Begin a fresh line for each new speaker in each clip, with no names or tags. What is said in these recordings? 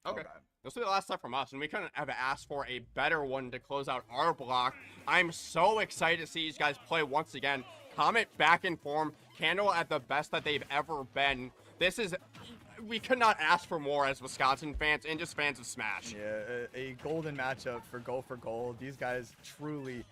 Okay. This will be the last set from us, and we couldn't have asked for a better one to close out our block. I'm so excited to see these guys play once again. Comet back in form, Candle at the best that they've ever been. This is, we could not ask for more as Wisconsin fans and just fans of Smash.
Yeah, a golden matchup for gold. These guys truly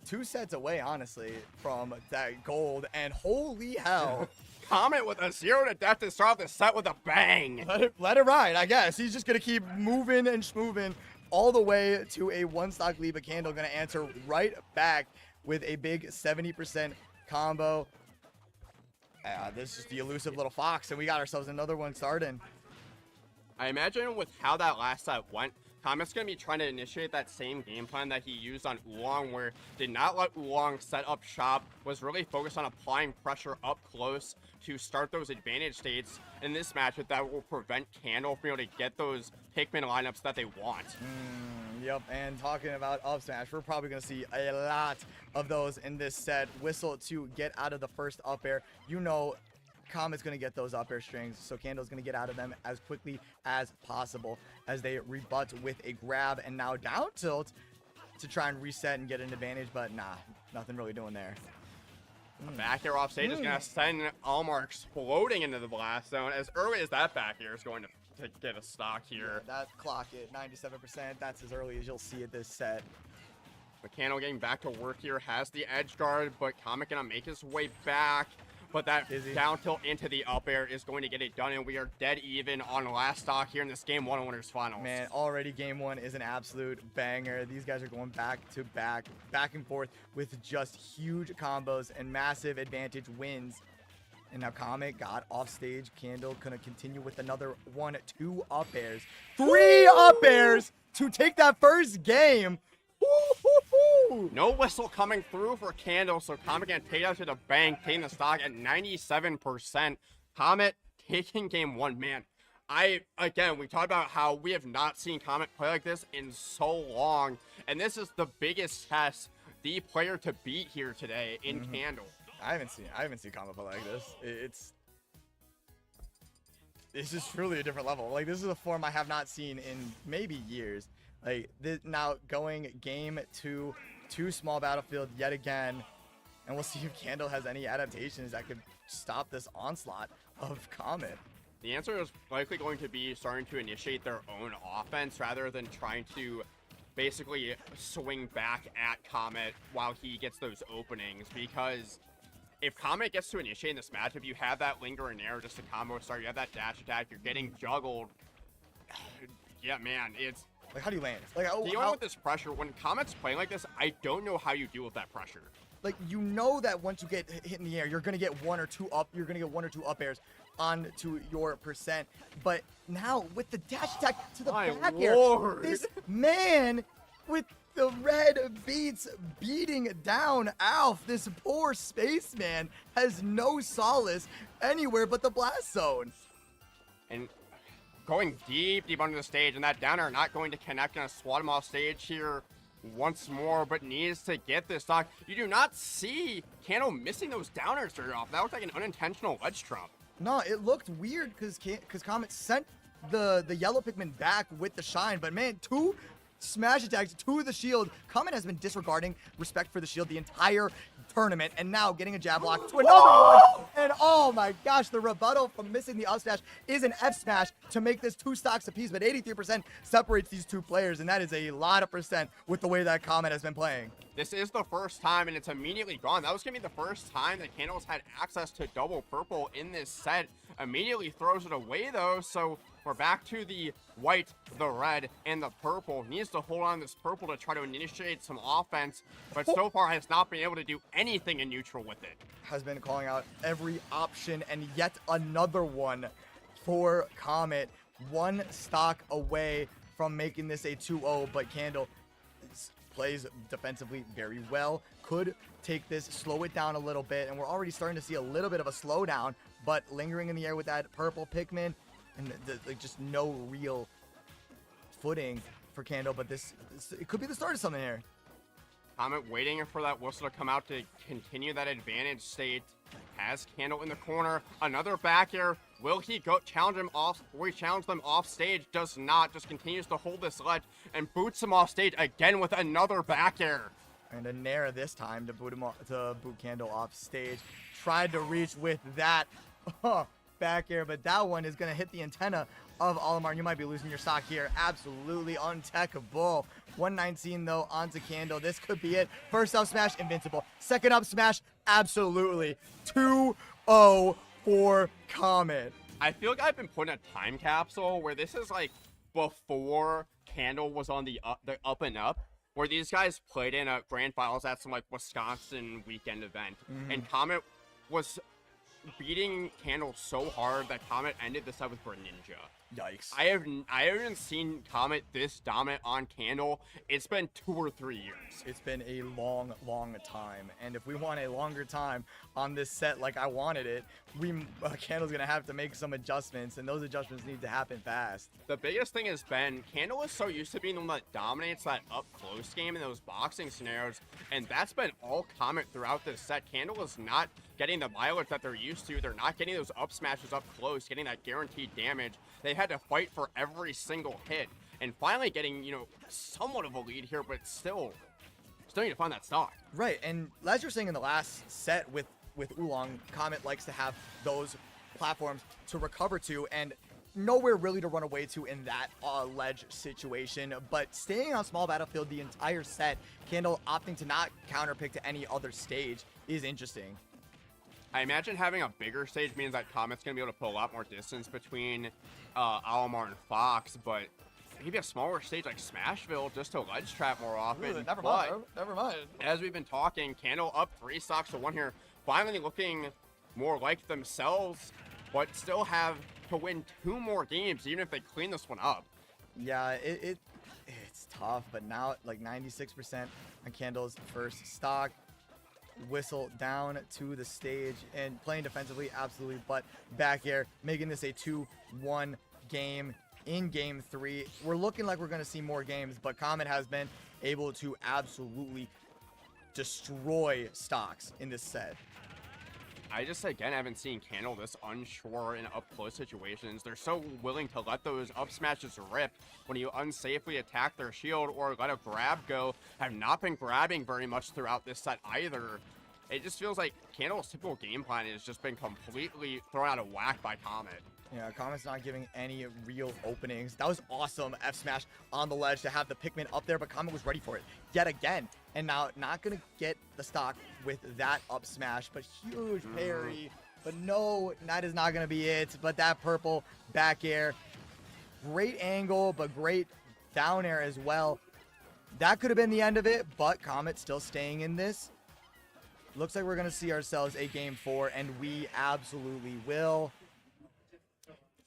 2 sets away, honestly, from that gold, and holy hell.
Comet with a 0 to death to start off the set with a bang.
Let it ride, I guess. He's just going to keep moving and schmoving all the way to a 1-stock lead, but Candle going to answer right back with a big 70% combo. This is the elusive little fox, and we got ourselves another one starting.
I imagine with how that last set went, Comet's going to be trying to initiate that same game plan that he used on Oolong, where did not let Oolong set up shop, was really focused on applying pressure up close to start those advantage states in this matchup that will prevent Candle from able to get those Pikmin lineups that they want.
Yep, and talking about up smash, we're probably going to see a lot of those in this set. Whistle to get out of the first up air. You know, Comet's going to get those up air strings, so Candle's going to get out of them as quickly as possible as they rebut with a grab and now down tilt to try and reset and get an advantage, but nah, nothing really doing there.
Back air off stage is going to send Almar exploding into the blast zone. As early as that back air is going to get a stock here.
Yeah, that clock at 97%, that's as early as you'll see it this set.
Mechano getting back to work here, has the edge guard, but Comet going to make his way back. But that down tilt into the up air is going to get it done, and we are dead even on last stock here in this Game 1 Winners Finals.
Man, already Game 1 is an absolute banger. These guys are going back to back and forth with just huge combos and massive advantage wins. And now Comet got off stage. Candle gonna continue with another 1, 2 up airs. 3 up airs to take that first game.
No whistle coming through for Candle, so Comet can take out to the bank, taking the stock at 97%. Comet taking Game 1. Man, again, we talked about how we have not seen Comet play like this in so long, and this is the biggest test, the player to beat here today in Candle.
I haven't seen Comet play like this. It's just truly a different level. Like, this is a form I have not seen in maybe years. Like, now going Game 2, 2 small battlefield yet again, and we'll see if Candle has any adaptations that could stop this onslaught of Comet.
The answer is likely going to be starting to initiate their own offense rather than trying to basically swing back at Comet while he gets those openings, because if Comet gets to initiate in this matchup, you have that linger in air just a combo start, you have that dash attack, you're getting juggled. Yeah, man, it's...
Like, how do you land? Like,
dealing with this pressure, when Comet's playing like this, I don't know how you deal with that pressure.
Like, you know that once you get hit in the air, you're going to get 1 or 2 up, you're going to get 1 or 2 up airs onto your percent. But now, with the dash attack to the back air, this man with the red beats beating down Alph, this poor spaceman, has no solace anywhere but the blast zone.
And going deep under the stage, and that downer not going to connect, and swat him off stage here once more, but needs to get this stock. You do not see Candle missing those downers very often. That looked like an unintentional ledge trump.
No, it looked weird because Comet sent the yellow Pikmin back with the shine, but man, 2 smash attacks to the shield. Comet has been disregarding respect for the shield the entire tournament, and now getting a jab block to another one. And oh my gosh, the rebuttal from missing the up smash is an F smash to make this 2 stocks apiece, but 83% separates these 2 players, and that is a lot of percent with the way that Comet has been playing.
This is the first time, and it's immediately gone. That was going to be the first time that Candle's had access to double purple in this set. Immediately throws it away, though, so we're back to the white, the red, and the purple. Needs to hold on to this purple to try to initiate some offense, but so far has not been able to do anything in neutral with it.
Has been calling out every option, and yet another one for Comet. 1 stock away from making this a 2-0, but Candle plays defensively very well. Could take this, slow it down a little bit, and we're already starting to see a little bit of a slowdown, but lingering in the air with that purple Pikmin, and like just no real footing for Candle, but it could be the start of something here.
Comet waiting for that whistle to come out to continue that advantage state. has Candle in the corner. Another back air. Will he go challenge him off? Will he challenge them off stage? Does not. Just continues to hold this ledge and boots him off stage again with another back air.
And a Nair this time to boot Candle off stage. Tried to reach with that back air, but that one is going to hit the antenna of Olimar. You might be losing your stock here. Absolutely untechable. 119 though onto Candle. This could be it. First up smash, invincible. Second up smash, absolutely. 2-0 for Comet.
I feel like I've been put in a time capsule where this is like before Candle was on the up and up, where these guys played in a grand finals at some like Wisconsin weekend event, and Comet was beating Candle so hard that Comet ended the set with Greninja.
Yikes.
I haven't seen Comet this dominant on Candle. It's been 2 or 3 years.
It's been a long time, and if we want a longer time on this set like I wanted it, Candle's gonna have to make some adjustments, and those adjustments need to happen fast.
The biggest thing has been Candle is so used to being the one that dominates that up close game in those boxing scenarios, and that's been all Comet throughout this set. Candle is not getting the mileage that they're used to. They're not getting those up smashes up close, getting that guaranteed damage. They had to fight for every single hit, and finally getting, you know, somewhat of a lead here, but still need to find that stock.
Right, and as you're saying in the last set with Oolong, Comet likes to have those platforms to recover to, and nowhere really to run away to in that ledge situation, but staying on small battlefield the entire set, Candle opting to not counterpick to any other stage is interesting.
I imagine having a bigger stage means that Comet's going to be able to put a lot more distance between Olimar and Fox, but maybe a smaller stage like Smashville just to ledge trap more often.
Ooh, never mind, bro. Never mind.
As we've been talking, Candle up 3 stocks to 1 here, finally looking more like themselves, but still have to win 2 more games, even if they clean this one up.
Yeah, it's tough, but now like 96% on Candle's first stock. Whistle down to the stage and playing defensively, absolutely, but back air, making this a 2-1 game in game 3. We're looking like we're going to see more games, but Comet has been able to absolutely destroy stocks in this set.
I just, again, haven't seen Candle this unsure in up-close situations. They're so willing to let those up smashes rip when you unsafely attack their shield or let a grab go. Have not been grabbing very much throughout this set either. It just feels like Candle's typical game plan has just been completely thrown out of whack by Comet.
Yeah, Comet's not giving any real openings. That was awesome F smash on the ledge to have the Pikmin up there, but Comet was ready for it yet again. And now not going to get the stock with that up smash, but huge parry. But no, that is not going to be it. But that purple back air, great angle, but great down air as well. That could have been the end of it, but Comet still staying in this. Looks like we're going to see ourselves a game 4, and we absolutely will.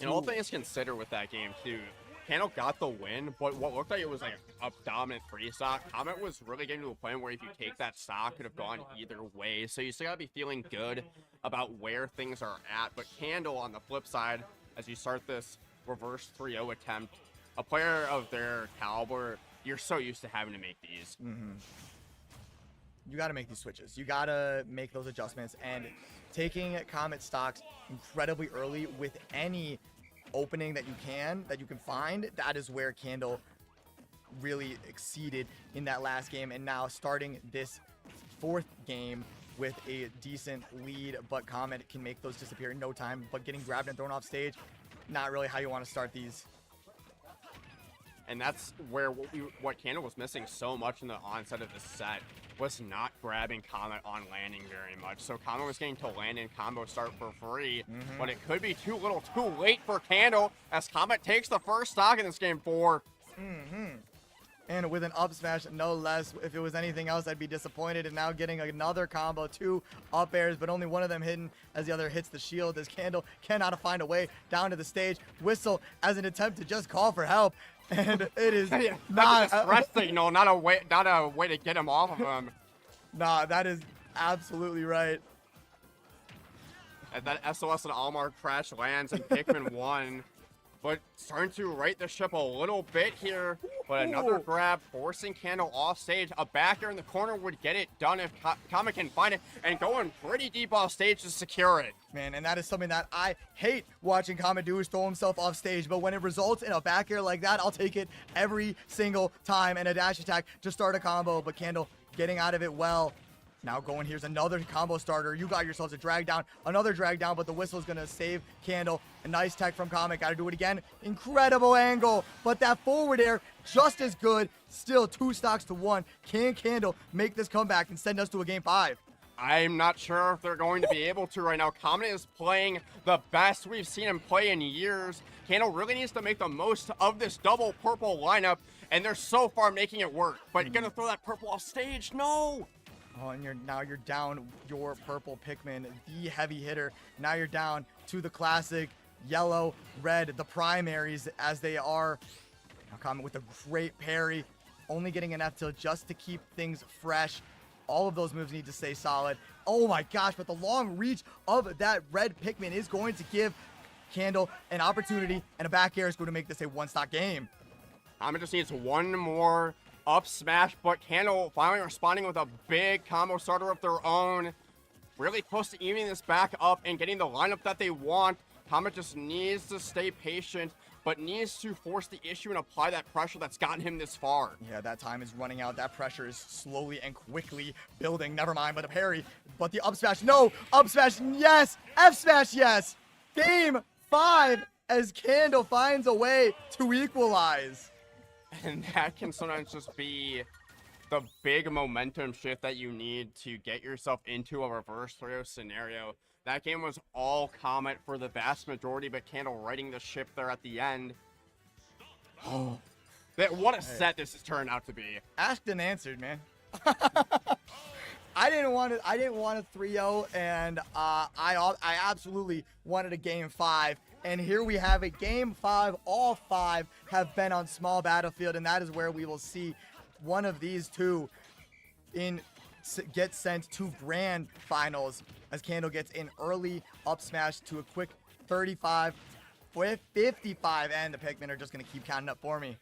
And all things considered with that game, too, Candle got the win, but what looked like it was like a dominant 3 stock. Comet was really getting to a point where if you take that stock, it could have gone either way. So you still got to be feeling good about where things are at. But Candle, on the flip side, as you start this reverse 3-0 attempt, a player of their caliber, you're so used to having to make these.
You got to make these switches. You got to make those adjustments, and taking Comet stocks incredibly early with any opening that you can find, that is where Candle really exceeded in that last game. And now starting this 4th game with a decent lead, but Comet can make those disappear in no time, but getting grabbed and thrown off stage, not really how you want to start these.
And that's where what Candle was missing so much in the onset of the set was not grabbing Comet on landing very much. So Comet was getting to land and combo start for free, but it could be too little too late for Candle as Comet takes the first stock in this game 4.
And with an up smash, no less. If it was anything else, I'd be disappointed. And now getting another combo, 2 up airs, but only one of them hidden as the other hits the shield, as Candle cannot find a way down to the stage. Whistle as an attempt to just call for help. And it is not
a stress signal, not a way to get him off of him.
Nah, that is absolutely right.
And that SOS and Olimar crash lands and Pikmin 1. but starting to right the ship a little bit here. But another
Ooh.
grab, forcing Candle off stage. A back air in the corner would get it done if Comet can find it, and going pretty deep off stage to secure it.
Man, and that is something that I hate watching Comet do, is throw himself off stage. But when it results in a back air like that, I'll take it every single time. And a dash attack to start a combo, but Candle getting out of it well. Now going, here's another combo starter. You got yourselves a drag down, another drag down, but the whistle is going to save Candle. A nice tech from Comet. Got to do it again. Incredible angle, but that forward air just as good. Still 2 stocks to 1. Can Candle make this comeback and send us to a game 5?
I'm not sure if they're going to be able to right now. Comet is playing the best we've seen him play in years. Candle really needs to make the most of this double purple lineup, and they're so far making it work. But you're going to throw that purple off stage? No!
Oh, and now you're down your purple Pikmin, the heavy hitter. Now you're down to the classic yellow, red, the primaries as they are. Now Comet with a great parry, only getting an F tilt just to keep things fresh. All of those moves need to stay solid. Oh my gosh, but the long reach of that red Pikmin is going to give Candle an opportunity, and a back air is going to make this a 1-stock game.
Comet just needs one more up smash, but Candle finally responding with a big combo starter of their own. Really close to evening this back up and getting the lineup that they want. Comet just needs to stay patient, but needs to force the issue and apply that pressure that's gotten him this far.
Yeah, that time is running out. That pressure is slowly and quickly building. Never mind, but a parry. But the up smash, no! Up smash, yes! F smash, yes! Game 5 as Candle finds a way to equalize.
And that can sometimes just be the big momentum shift that you need to get yourself into a reverse 3-0 scenario. That game was all Comet for the vast majority, but Candle righting the ship there at the end. Oh, what a set this has turned out to be.
Asked and answered, man. I didn't want a 3-0, and I absolutely wanted a game 5. And here we have it, game 5. All 5 have been on small battlefield, and that is where we will see one of these two get sent to grand finals, as Candle gets an early up smash to a quick 35, 55, and the Pikmin are just going to keep counting up for me.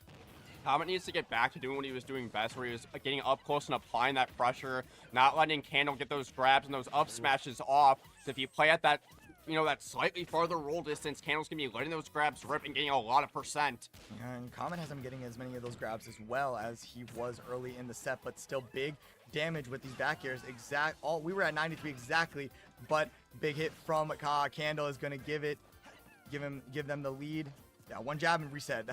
Comet needs to get back to doing what he was doing best, where he was getting up close and applying that pressure, not letting Candle get those grabs and those up smashes off. So if you play at that, that slightly farther roll distance, Candle's going to be letting those grabs rip and getting a lot of percent.
And Comet has him getting as many of those grabs as well as he was early in the set, but still big damage with these back airs. We were at 93 exactly, but big hit from Candle is going to give them the lead. Yeah, one jab and reset.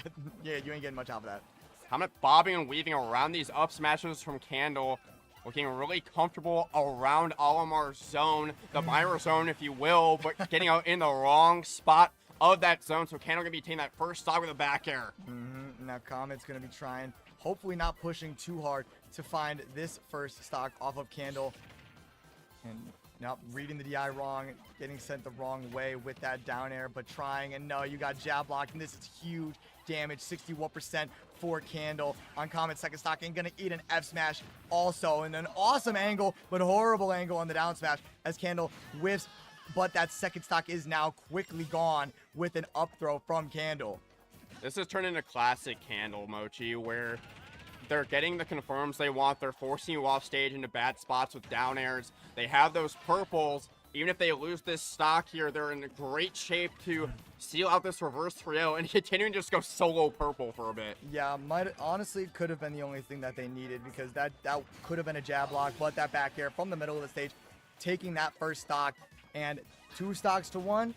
Yeah, you ain't getting much out of that.
Comet bobbing and weaving around these up smashes from Candle, looking really comfortable around Olimar's zone, the Myra zone, if you will, but getting out in the wrong spot of that zone. So Candle gonna be taking that first stock with a back air.
Now Comet's gonna be trying, hopefully not pushing too hard to find this first stock off of Candle. And now reading the DI wrong, getting sent the wrong way with that down air, but trying, and no, you got jab blocked, and this is huge damage, 61% for Candle on Comet's second stock, and gonna eat an F smash also, and an awesome angle, but horrible angle on the down smash as Candle whiffs, but that second stock is now quickly gone with an up throw from Candle.
This has turned into classic Candle, Mochi, where they're getting the confirms they want. They're forcing you off stage into bad spots with down airs. They have those purples. Even if they lose this stock here, they're in great shape to seal out this reverse 3-0 and continuing to just go solo purple for a bit.
Yeah, honestly could have been the only thing that they needed, because that could have been a jab block, but that back air from the middle of the stage, taking that first stock, and 2 stocks to 1.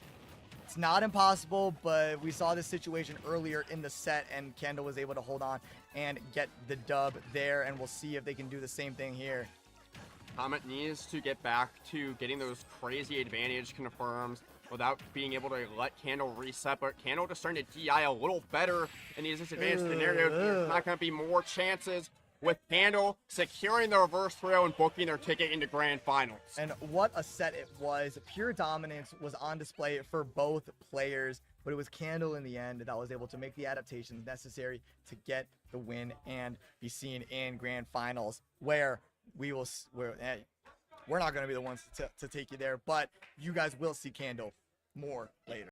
It's not impossible, but we saw this situation earlier in the set, and Candle was able to hold on and get the dub there, and we'll see if they can do the same thing here.
Comet needs to get back to getting those crazy advantage confirms without being able to let Candle reset, but Candle just starting to DI a little better in these disadvantaged scenarios. There's not going to be more chances with Candle securing the reverse 3-0 and booking their ticket into grand finals.
And what a set it was. Pure dominance was on display for both players, but it was Candle in the end that was able to make the adaptations necessary to get the win and be seen in grand finals, where we're not going to be the ones to take you there, but you guys will see Candle more later.